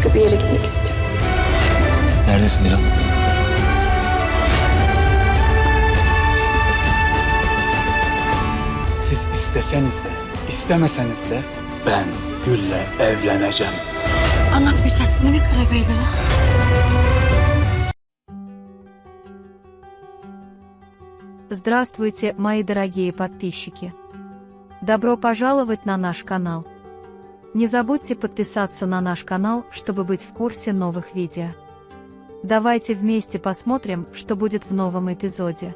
Başka bir yere gitmek istiyorum. Neredesin Dilan? Siz isteseniz de, istemeseniz de ben Gül'le evleneceğim. Anlatmayacaksın değil mi Karabeyler'e? Здравствуйте, мои дорогие подписчики! Добро пожаловать на наш канал. Не забудьте подписаться на наш канал, чтобы быть в курсе новых видео. Давайте вместе посмотрим, что будет в новом эпизоде.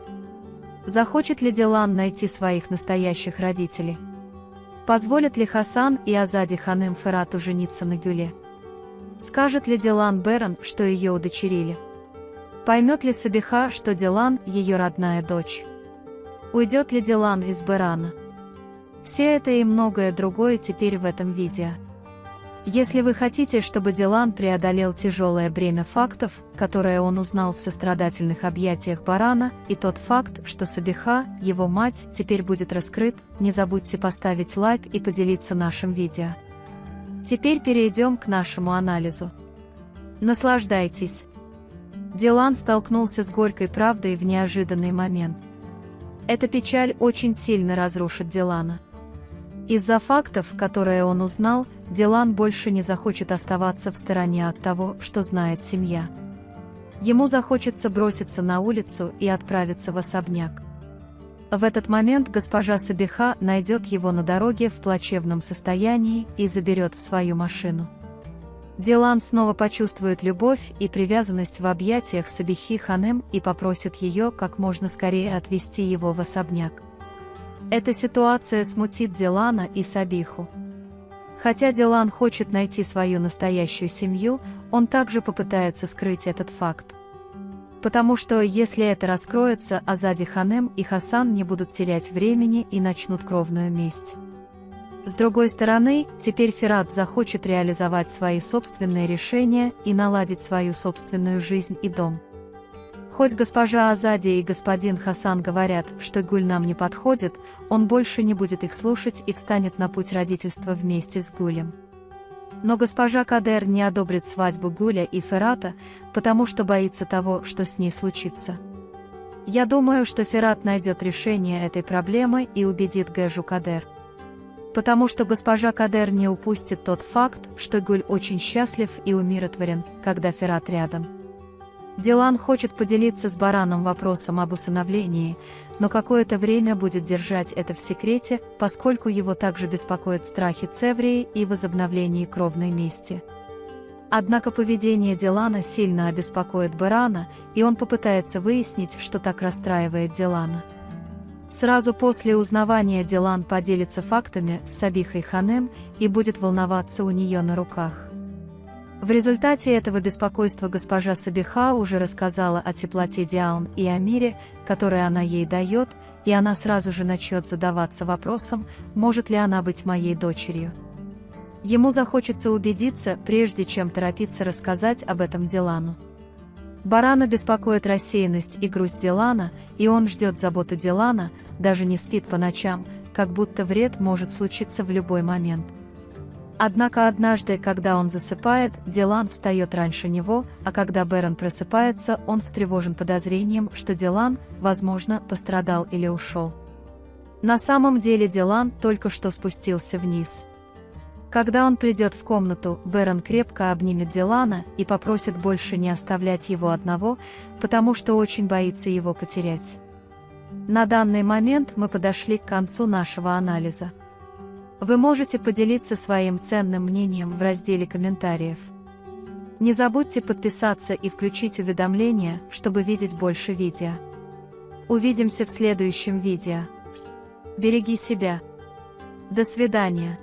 Захочет ли Дилан найти своих настоящих родителей? Позволят ли Хасан и Азади Ханем Ферату жениться на Гюле? Скажет ли Дилан Беран, что ее удочерили? Поймет ли Сабиха, что Дилан – ее родная дочь? Уйдет ли Дилан из Берана? Все это и многое другое теперь в этом видео. Если вы хотите, чтобы Дилан преодолел тяжелое бремя фактов, которое он узнал в сострадательных объятиях Барана, и тот факт, что Сабиха, его мать, теперь будет раскрыт, не забудьте поставить лайк и поделиться нашим видео. Теперь перейдем к нашему анализу. Наслаждайтесь. Дилан столкнулся с горькой правдой в неожиданный момент. Эта печаль очень сильно разрушит Дилана. Из-за фактов, которые он узнал, Дилан больше не захочет оставаться в стороне от того, что знает семья. Ему захочется броситься на улицу и отправиться в особняк. В этот момент госпожа Сабиха найдет его на дороге в плачевном состоянии и заберет в свою машину. Дилан снова почувствует любовь и привязанность в объятиях Сабихи Ханем и попросит ее как можно скорее отвезти его в особняк. Эта ситуация смутит Дилана и Сабиху. Хотя Дилан хочет найти свою настоящую семью, он также попытается скрыть этот факт. Потому что если это раскроется, Азади Ханем и Хасан не будут терять времени и начнут кровную месть. С другой стороны, теперь Ферат захочет реализовать свои собственные решения и наладить свою собственную жизнь и дом. Хоть госпожа Азади и господин Хасан говорят, что Гуль нам не подходит, он больше не будет их слушать и встанет на путь родительства вместе с Гулем. Но госпожа Кадер не одобрит свадьбу Гуля и Ферата, потому что боится того, что с ней случится. Я думаю, что Ферат найдет решение этой проблемы и убедит Гэжу Кадер. Потому что госпожа Кадер не упустит тот факт, что Гуль очень счастлив и умиротворен, когда Ферат рядом. Дилан хочет поделиться с Бараном вопросом об усыновлении, но какое-то время будет держать это в секрете, поскольку его также беспокоят страхи Цеврии и возобновление кровной мести. Однако поведение Дилана сильно обеспокоит Барана, и он попытается выяснить, что так расстраивает Дилана. Сразу после узнавания Дилан поделится фактами с Сабихой Ханем и будет волноваться у нее на руках. В результате этого беспокойства госпожа Сабиха уже рассказала о теплоте Диалн и о мире, который она ей дает, и она сразу же начнет задаваться вопросом, может ли она быть моей дочерью. Ему захочется убедиться, прежде чем торопиться рассказать об этом Дилану. Барана беспокоит рассеянность и грусть Дилана, и он ждет заботы Дилана, даже не спит по ночам, как будто вред может случиться в любой момент. Однако однажды, когда он засыпает, Дилан встает раньше него, а когда Беран просыпается, он встревожен подозрением, что Дилан, возможно, пострадал или ушел. На самом деле Дилан только что спустился вниз. Когда он придет в комнату, Беран крепко обнимет Дилана и попросит больше не оставлять его одного, потому что очень боится его потерять. На данный момент мы подошли к концу нашего анализа. Вы можете поделиться своим ценным мнением в разделе комментариев. Не забудьте подписаться и включить уведомления, чтобы видеть больше видео. Увидимся в следующем видео. Береги себя. До свидания.